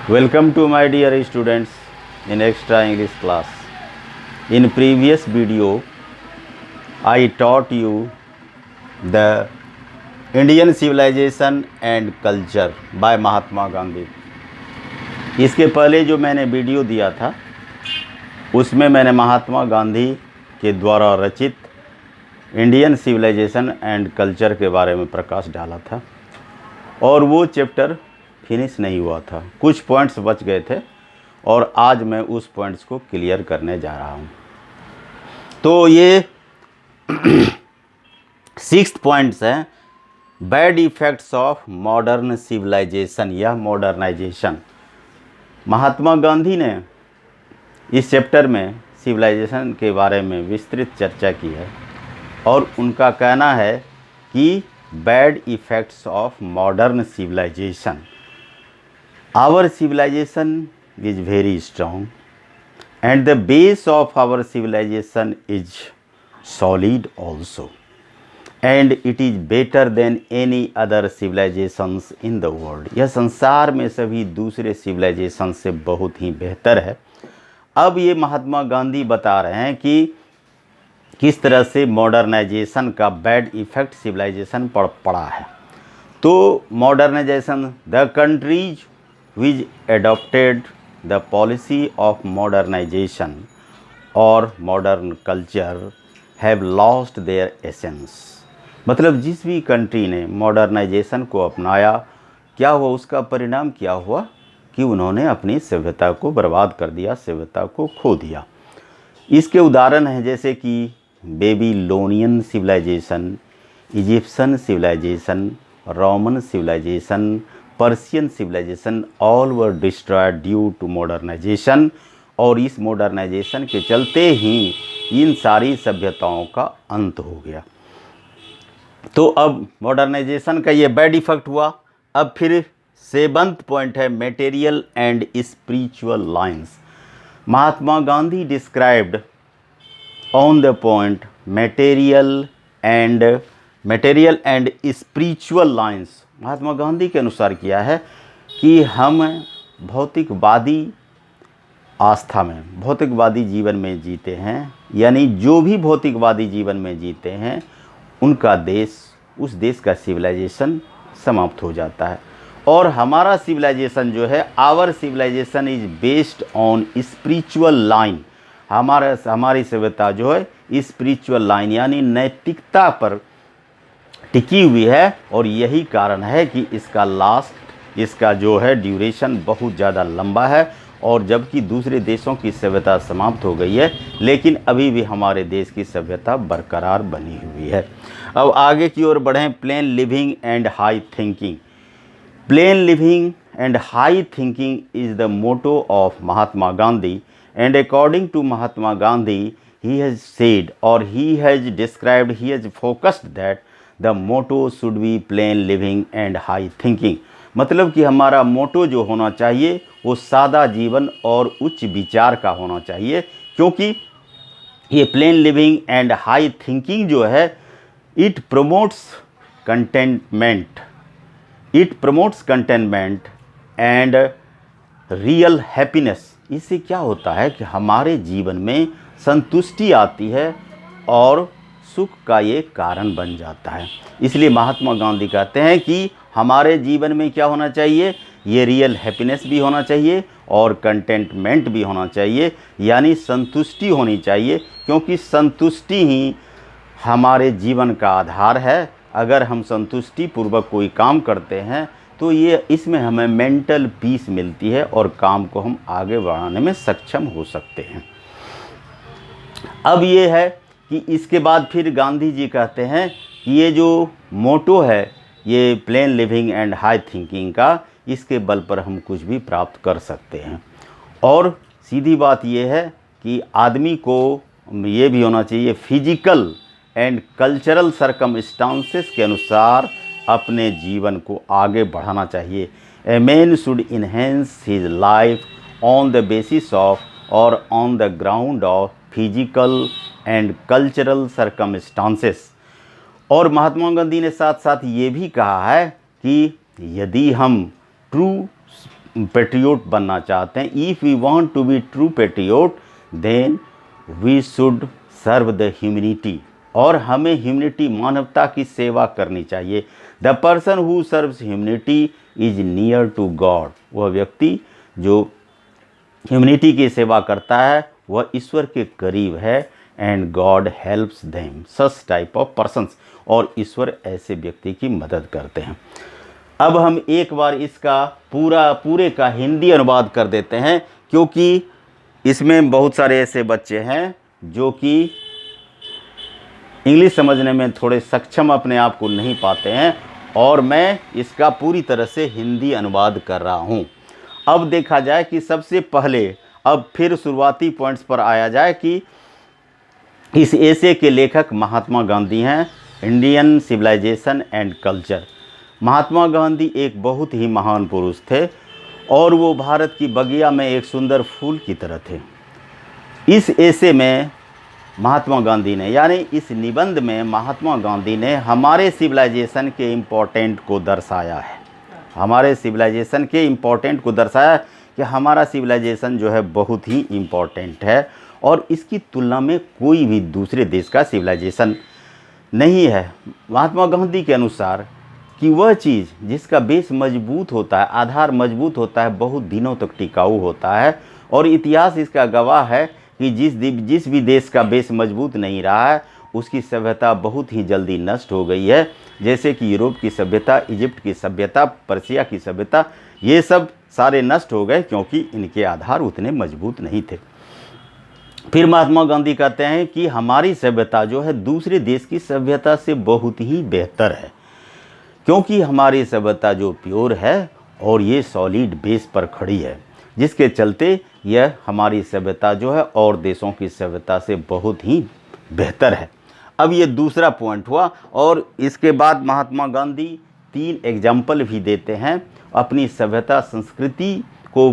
Welcome to my dear students in extra English class. In previous video, I taught you the Indian civilization and culture by Mahatma Gandhi. इसके पहले जो मैंने video दिया था उसमें मैंने महात्मा गांधी के द्वारा रचित इंडियन सिविलाइजेशन एंड कल्चर के बारे में प्रकाश डाला था और वो चैप्टर फिनिश नहीं हुआ था, कुछ पॉइंट्स बच गए थे और आज मैं उस पॉइंट्स को क्लियर करने जा रहा हूँ. तो ये 6th पॉइंट्स हैं, bad effects of modern civilization या मॉडर्नाइजेशन. महात्मा गांधी ने इस चैप्टर में सिविलाइजेशन के बारे में विस्तृत चर्चा की है और उनका कहना है कि bad effects of modern civilization. Our civilization is very strong and the base of our civilization is solid also, and it is better than any other civilizations in the world. यह संसार में सभी दूसरे civilization से बहुत ही बेहतर है. अब ये महात्मा गांधी बता रहे हैं कि किस तरह से मॉडर्नाइजेशन का बैड इफ़ेक्ट सिविलाइजेशन पर पड़ा है. तो modernization, the countries which adopted the policy of modernization or modern culture have lost their essence. मतलब जिस भी कंट्री ने मॉडर्नाइजेशन को अपनाया, क्या हुआ, उसका परिणाम क्या हुआ कि उन्होंने अपनी सभ्यता को बर्बाद कर दिया, सभ्यता को खो दिया. इसके उदाहरण हैं जैसे कि Babylonian civilization, Egyptian civilization, Roman civilization, Persian civilization, all were destroyed due to modernization. और इस मॉडर्नाइजेशन के चलते ही इन सारी सभ्यताओं का अंत हो गया. तो अब मॉडर्नाइजेशन का ये बैड इफेक्ट हुआ. अब फिर 7th पॉइंट है material and spiritual lines. Mahatma Gandhi described on the point material and spiritual lines. Mahatma Gandhi के अनुसार किया है कि हम भौतिकवादी आस्था में, भौतिकवादी जीवन में जीते हैं, यानी जो भी भौतिकवादी जीवन में जीते हैं उनका देश, उस देश का सिविलाइजेशन समाप्त हो जाता है. और हमारा सिविलाइजेशन जो है, our civilization is based on spiritual line. हमारी सभ्यता जो है स्पिरिचुअल लाइन यानी नैतिकता पर टिकी हुई है. और यही कारण है कि इसका जो है ड्यूरेशन बहुत ज़्यादा लंबा है. और जबकि दूसरे देशों की सभ्यता समाप्त हो गई है, लेकिन अभी भी हमारे देश की सभ्यता बरकरार बनी हुई है. अब आगे की ओर बढ़ें. Plain living and high thinking. Plain living and high thinking is the motto of Mahatma Gandhi. And according to Mahatma Gandhi, he has said or he has described, he has focused that the motto should be plain living and high thinking. मतलब कि हमारा मोटो जो होना चाहिए वो सादा जीवन और उच्च विचार का होना चाहिए, क्योंकि ये plane living and high thinking जो है it promotes containment and real happiness. इससे क्या होता है कि हमारे जीवन में संतुष्टि आती है और सुख का ये कारण बन जाता है. इसलिए महात्मा गांधी कहते हैं कि हमारे जीवन में क्या होना चाहिए, ये रियल हैप्पीनेस भी होना चाहिए और कंटेंटमेंट भी होना चाहिए, यानी संतुष्टि होनी चाहिए, क्योंकि संतुष्टि ही हमारे जीवन का आधार है. अगर हम संतुष्टि पूर्वक कोई काम करते हैं तो ये इसमें हमें मेंटल पीस मिलती है और काम को हम आगे बढ़ाने में सक्षम हो सकते हैं. अब ये है कि इसके बाद फिर गांधी जी कहते हैं कि ये जो मोटो है, ये plane living and high thinking का, इसके बल पर हम कुछ भी प्राप्त कर सकते हैं. और सीधी बात ये है कि आदमी को ये भी होना चाहिए फिजिकल एंड कल्चरल सर्कमस्टांसेस के अनुसार अपने जीवन को आगे बढ़ाना चाहिए. A man should enhance his life on the basis of और on the ground of physical and cultural circumstances. और महात्मा गांधी ने साथ साथ ये भी कहा है कि यदि हम ट्रू पेट्रियोट बनना चाहते हैं, if we want to be true patriot then we should serve the humanity, और हमें ह्यूमैनिटी मानवता की सेवा करनी चाहिए। The person who serves humanity is near to God, वह व्यक्ति जो ह्यूमैनिटी की सेवा करता है वह ईश्वर के करीब है। And God helps them such type of persons, और ईश्वर ऐसे व्यक्ति की मदद करते हैं। अब हम एक बार इसका पूरे का हिंदी अनुवाद कर देते हैं, क्योंकि इसमें बहुत सारे ऐसे बच्चे हैं जो कि इंग्लिश समझने में थोड़े सक्षम अपने आप को नहीं पाते हैं, और मैं इसका पूरी तरह से हिंदी अनुवाद कर रहा हूँ। अब देखा जाए कि सबसे पहले अब फिर शुरुआती पॉइंट्स पर आया जाए कि इस एसे के लेखक महात्मा गांधी हैं। Indian civilisation and culture. Mahatma Gandhi एक बहुत ही महान पुरुष थे, और वो भारत की बगिया में एक सुंदर फूल की तरह थे। इस एसे में महात्मा गांधी ने, यानी इस निबंध में महात्मा गांधी ने हमारे सिविलाइजेशन के इम्पोर्टेंट को दर्शाया है। हमारे सिविलाइजेशन के इम्पोर्टेंट को दर्शाया कि हमारा सिविलाइजेशन जो है बहुत ही इम्पोर्टेंट है, और इसकी तुलना में कोई भी दूसरे देश का सिविलाइजेशन नहीं है। महात्मा गांधी के अनुसार कि वह चीज़ जिसका बेस मजबूत होता है, आधार मजबूत होता है, बहुत दिनों तक टिकाऊ होता है, और इतिहास इसका गवाह है कि जिस भी देश का बेस मजबूत नहीं रहा है उसकी सभ्यता बहुत ही जल्दी नष्ट हो गई है। जैसे कि यूरोप की सभ्यता, इजिप्ट की सभ्यता, पर्सिया की सभ्यता, ये सब सारे नष्ट हो गए क्योंकि इनके आधार उतने मजबूत नहीं थे। फिर महात्मा गांधी कहते हैं कि हमारी सभ्यता जो है दूसरे देश की सभ्यता से बहुत ही बेहतर है, क्योंकि हमारी सभ्यता जो प्योर है और ये सॉलिड बेस पर खड़ी है, जिसके चलते यह हमारी सभ्यता जो है और देशों की सभ्यता से बहुत ही बेहतर है। अब ये दूसरा पॉइंट हुआ, और इसके बाद महात्मा गांधी 3 एग्जाम्पल भी देते हैं अपनी सभ्यता संस्कृति को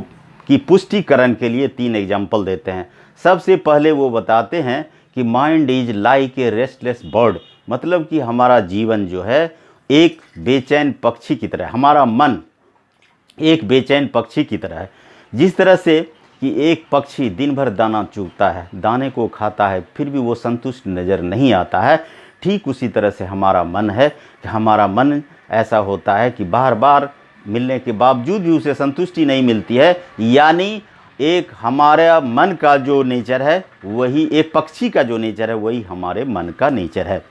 की पुष्टिकरण के लिए। 3 एग्जाम्पल देते हैं। सबसे पहले वो बताते हैं कि mind is like a restless bird, मतलब कि हमारा जीवन जो है एक बेचैन पक्षी की तरह है। हमारा मन एक बेचैन पक्षी की तरह है। जिस तरह से कि एक पक्षी दिन भर दाना चुगता है, दाने को खाता है, फिर भी वो संतुष्ट नज़र नहीं आता है, ठीक उसी तरह से हमारा मन है कि हमारा मन ऐसा होता है कि बार बार मिलने के बावजूद भी उसे संतुष्टि नहीं मिलती है। यानी एक हमारा मन का जो नेचर है वही, एक पक्षी का जो नेचर है वही हमारे मन का नेचर है।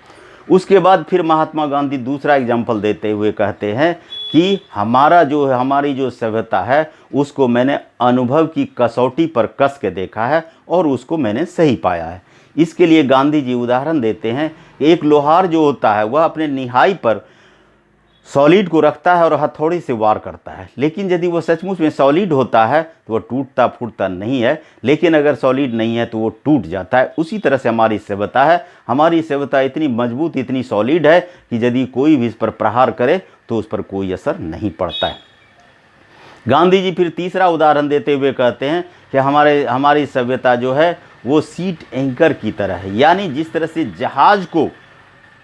उसके बाद फिर महात्मा गांधी दूसरा एग्जाम्पल देते हुए कहते हैं कि हमारी जो सभ्यता है उसको मैंने अनुभव की कसौटी पर कस के देखा है और उसको मैंने सही पाया है। इसके लिए गांधी जी उदाहरण देते हैं कि एक लोहार जो होता है वह अपने निहाई पर सॉलिड को रखता है और हथौड़ी से वार करता है, लेकिन यदि वो सचमुच में सॉलिड होता है तो वो टूटता फूटता नहीं है, लेकिन अगर सॉलिड नहीं है तो वो टूट जाता है। उसी तरह से हमारी सभ्यता है। हमारी सभ्यता इतनी मजबूत, इतनी सॉलिड है कि यदि कोई भी इस पर प्रहार करे तो उस पर कोई असर नहीं पड़ता है। गांधी जी फिर तीसरा उदाहरण देते हुए कहते हैं कि हमारी सभ्यता जो है वो सीट एंकर की तरह है। यानी जिस तरह से जहाज़ को,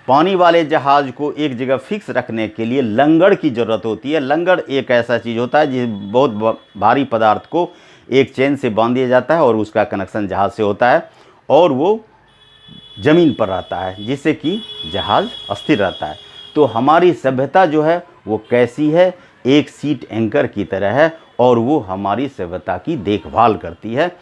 पानी वाले जहाज़ को एक जगह फिक्स रखने के लिए लंगड़ की ज़रूरत होती है। लंगड़ एक ऐसा चीज़ होता है जिस बहुत भारी पदार्थ को एक चेन से बांध दिया जाता है और उसका कनेक्शन जहाज़ से होता है और वो ज़मीन पर रहता है, जिससे कि जहाज़ अस्थिर रहता है। तो हमारी सभ्यता जो है वो कैसी है, एक सीट एंकर की तरह है और वो हमारी सभ्यता की देखभाल करती है।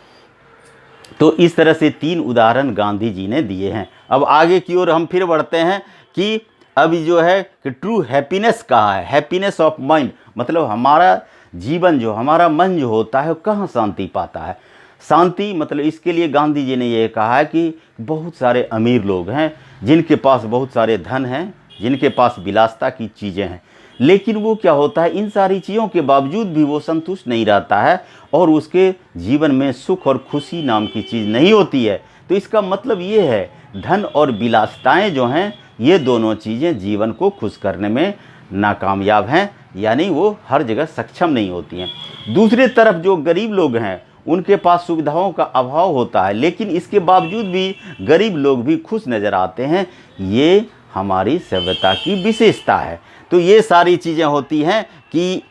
तो इस तरह से 3 उदाहरण गांधी जी ने दिए हैं। अब आगे की ओर हम फिर बढ़ते हैं कि अभी जो है कि ट्रू हैप्पीनेस कहाँ है, हैप्पीनेस ऑफ माइंड, मतलब हमारा जीवन जो, हमारा मन जो होता है कहाँ शांति पाता है। शांति मतलब इसके लिए गांधी जी ने ये कहा है कि बहुत सारे अमीर लोग हैं जिनके पास बहुत सारे धन हैं, जिनके पास विलासिता की चीज़ें हैं, लेकिन वो क्या होता है, इन सारी चीज़ों के बावजूद भी वो संतुष्ट नहीं रहता है और उसके जीवन में सुख और खुशी नाम की चीज़ नहीं होती है। तो इसका मतलब ये है धन और विलासिताएं जो हैं ये दोनों चीज़ें जीवन को खुश करने में नाकामयाब हैं, यानी वो हर जगह सक्षम नहीं होती हैं। दूसरी तरफ जो गरीब लोग हैं उनके पास सुविधाओं का अभाव होता है, लेकिन इसके बावजूद भी गरीब लोग भी खुश नज़र आते हैं। ये हमारी सभ्यता की विशेषता है। तो ये सारी चीज़ें होती हैं कि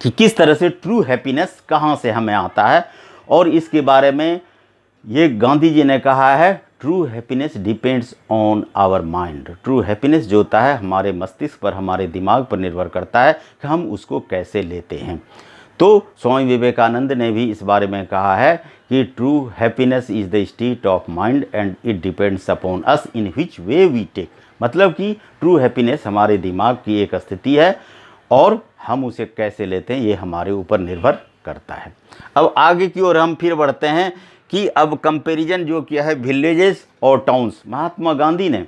कि किस तरह से ट्रू हैप्पीनेस कहाँ से हमें आता है। और इसके बारे में ये गांधी जी ने कहा है, true happiness depends on our mind. True happiness जो होता है हमारे मस्तिष्क पर, हमारे दिमाग पर निर्भर करता है कि हम उसको कैसे लेते हैं। तो स्वामी विवेकानंद ने भी इस बारे में कहा है कि true happiness is the state of mind and it depends upon us in which way we take. मतलब कि ट्रू हैप्पीनेस हमारे दिमाग की एक स्थिति है और हम उसे कैसे लेते हैं ये हमारे ऊपर निर्भर करता है। अब आगे की ओर हम फिर बढ़ते हैं कि अब कंपैरिजन जो किया है विलेजेस और टाउन्स। महात्मा गांधी ने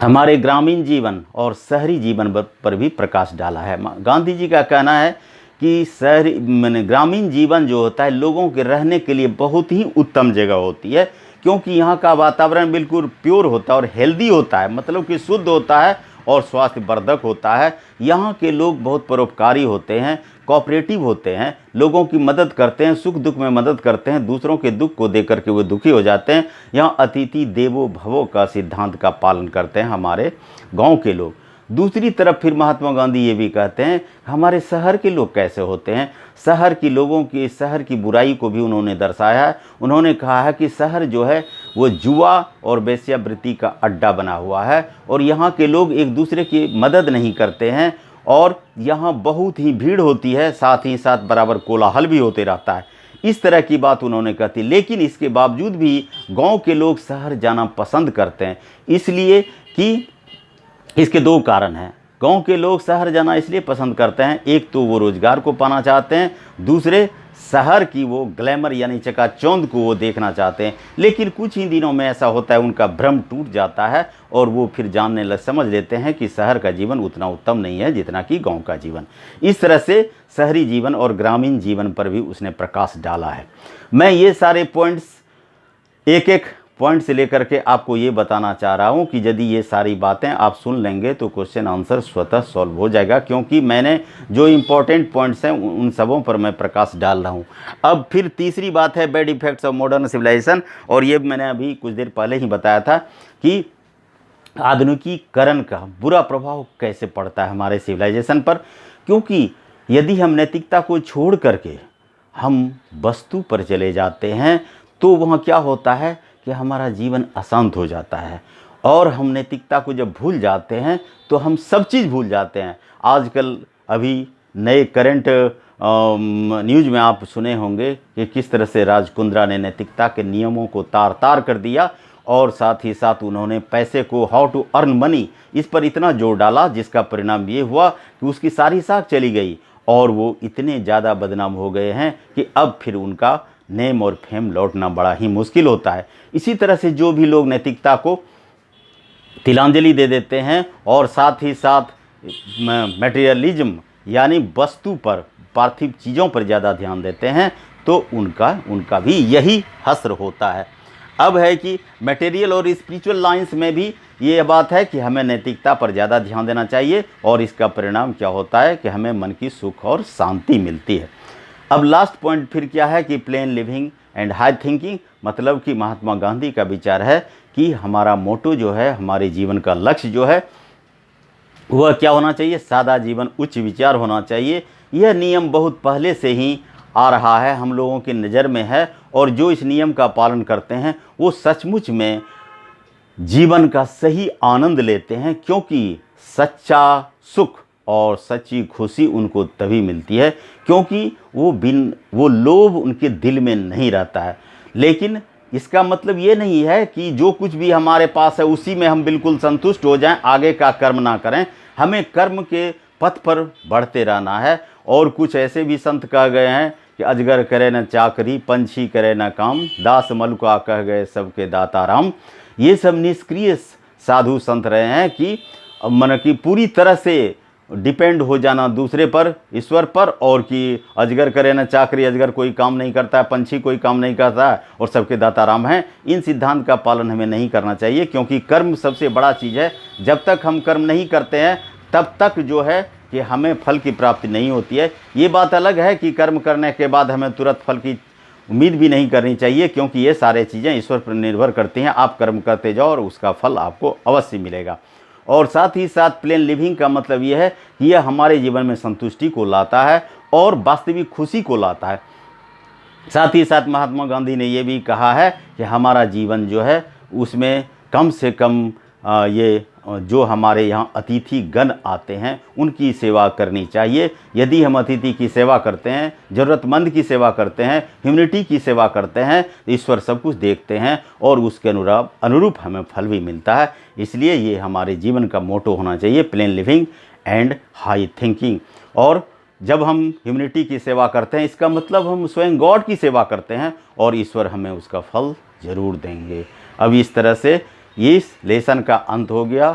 हमारे ग्रामीण जीवन और शहरी जीवन पर भी प्रकाश डाला है। गांधी जी का कहना है कि शहरी ग्रामीण जीवन जो होता है लोगों के रहने के लिए बहुत ही उत्तम जगह होती है, क्योंकि यहाँ का वातावरण बिल्कुल प्योर होता है और हेल्दी होता है, मतलब कि शुद्ध होता है और स्वास्थ्यवर्धक होता है। यहाँ के लोग बहुत परोपकारी होते हैं, कोऑपरेटिव होते हैं, लोगों की मदद करते हैं, सुख दुख में मदद करते हैं, दूसरों के दुख को देख करके वो दुखी हो जाते हैं। यहाँ अतिथि देवो भवो का सिद्धांत का पालन करते हैं हमारे गांव के लोग। दूसरी तरफ फिर महात्मा गांधी ये भी कहते हैं हमारे शहर के लोग कैसे होते हैं। शहर के लोगों की, शहर की बुराई को भी उन्होंने दर्शाया है। उन्होंने कहा है कि शहर जो है वो जुआ और वेश्यावृत्ति का अड्डा बना हुआ है और यहाँ के लोग एक दूसरे की मदद नहीं करते हैं और यहाँ बहुत ही भीड़ होती है, साथ ही साथ बराबर कोलाहल भी होते रहता है। इस तरह की बात उन्होंने कहती। लेकिन इसके बावजूद भी गांव के लोग शहर जाना पसंद करते हैं, इसलिए कि इसके दो कारण हैं। गांव के लोग शहर जाना इसलिए पसंद करते हैं, एक तो वो रोज़गार को पाना चाहते हैं, दूसरे शहर की वो ग्लैमर यानी चकाचौंध को वो देखना चाहते हैं। लेकिन कुछ ही दिनों में ऐसा होता है उनका भ्रम टूट जाता है और वो फिर समझ लेते हैं कि शहर का जीवन उतना उत्तम नहीं है जितना कि गांव का जीवन। इस तरह से शहरी जीवन और ग्रामीण जीवन पर भी उसने प्रकाश डाला है। मैं ये सारे पॉइंट्स एक एक पॉइंट से लेकर के आपको ये बताना चाह रहा हूँ कि यदि ये सारी बातें आप सुन लेंगे तो क्वेश्चन आंसर स्वतः सॉल्व हो जाएगा, क्योंकि मैंने जो इम्पोर्टेंट पॉइंट्स हैं उन सबों पर मैं प्रकाश डाल रहा हूँ। अब फिर तीसरी बात है bad effects of modern civilization, और ये मैंने अभी कुछ देर पहले ही बताया था कि आधुनिकीकरण का बुरा प्रभाव कैसे पड़ता है हमारे सिविलाइजेशन पर। क्योंकि यदि हम नैतिकता को छोड़ करके हम वस्तु पर चले जाते हैं तो वहाँ क्या होता है कि हमारा जीवन अशांत हो जाता है और हम नैतिकता को जब भूल जाते हैं तो हम सब चीज़ भूल जाते हैं। आजकल अभी नए करंट न्यूज़ में आप सुने होंगे कि किस तरह से राज कुंद्रा ने नैतिकता के नियमों को तार तार कर दिया और साथ ही साथ उन्होंने पैसे को, हाउ टू अर्न मनी, इस पर इतना जोर डाला जिसका परिणाम ये हुआ कि उसकी सारी साख चली गई और वो इतने ज़्यादा बदनाम हो गए हैं कि अब फिर उनका नेम और फेम लौटना बड़ा ही मुश्किल होता है। इसी तरह से जो भी लोग नैतिकता को तिलांजलि दे देते हैं और साथ ही साथ मटेरियलिज्म यानी वस्तु पर, पार्थिव चीज़ों पर ज़्यादा ध्यान देते हैं तो उनका भी यही हश्र होता है। अब है कि मटेरियल और स्पिरिचुअल लाइंस में भी ये बात है कि हमें नैतिकता पर ज़्यादा ध्यान देना चाहिए और इसका परिणाम क्या होता है कि हमें मन की सुख और शांति मिलती है। अब लास्ट पॉइंट फिर क्या है कि plane living and high thinking, मतलब कि महात्मा गांधी का विचार है कि हमारा मोटो जो है, हमारे जीवन का लक्ष्य जो है वह क्या होना चाहिए, सादा जीवन, उच्च विचार होना चाहिए। यह नियम बहुत पहले से ही आ रहा है, हम लोगों की नज़र में है और जो इस नियम का पालन करते हैं वो सचमुच में जीवन का सही आनंद लेते हैं, क्योंकि सच्चा सुख और सच्ची खुशी उनको तभी मिलती है क्योंकि वो लोभ उनके दिल में नहीं रहता है। लेकिन इसका मतलब ये नहीं है कि जो कुछ भी हमारे पास है उसी में हम बिल्कुल संतुष्ट हो जाएं, आगे का कर्म ना करें। हमें कर्म के पथ पर बढ़ते रहना है। और कुछ ऐसे भी संत कह गए हैं कि अजगर करे न चाकरी, पंछी करे न काम, दास मलुका कह गए सबके दाता राम। ये सब निष्क्रिय साधु संत रहे हैं कि मन की पूरी तरह से डिपेंड हो जाना दूसरे पर, ईश्वर पर, और कि अजगर करे न चाकरी, अजगर कोई काम नहीं करता है, पंछी कोई काम नहीं करता है और सबके दाता राम हैं। इन सिद्धांत का पालन हमें नहीं करना चाहिए, क्योंकि कर्म सबसे बड़ा चीज़ है। जब तक हम कर्म नहीं करते हैं तब तक जो है कि हमें फल की प्राप्ति नहीं होती है। ये बात अलग है कि कर्म करने के बाद हमें तुरंत फल की उम्मीद भी नहीं करनी चाहिए, क्योंकि ये सारे चीज़ें ईश्वर पर निर्भर करती हैं। आप कर्म करते जाओ और उसका फल आपको अवश्य मिलेगा। और साथ ही साथ प्लेन लिविंग का मतलब यह है कि यह हमारे जीवन में संतुष्टि को लाता है और वास्तविक खुशी को लाता है। साथ ही साथ महात्मा गांधी ने यह भी कहा है कि हमारा जीवन जो है उसमें कम से कम ये जो हमारे यहाँ अतिथि गण आते हैं उनकी सेवा करनी चाहिए। यदि हम अतिथि की सेवा करते हैं, ज़रूरतमंद की सेवा करते हैं, ह्यूमैनिटी की सेवा करते हैं, तो ईश्वर सब कुछ देखते हैं और उसके अनुरूप हमें फल भी मिलता है। इसलिए ये हमारे जीवन का मोटो होना चाहिए, plane living and high thinking. और जब हम ह्यूमैनिटी की सेवा करते हैं, इसका मतलब हम स्वयं गॉड की सेवा करते हैं और ईश्वर हमें उसका फल ज़रूर देंगे। अब इस तरह से इस लेसन का अंत हो गया।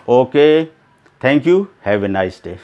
Okay, thank you, have a nice day.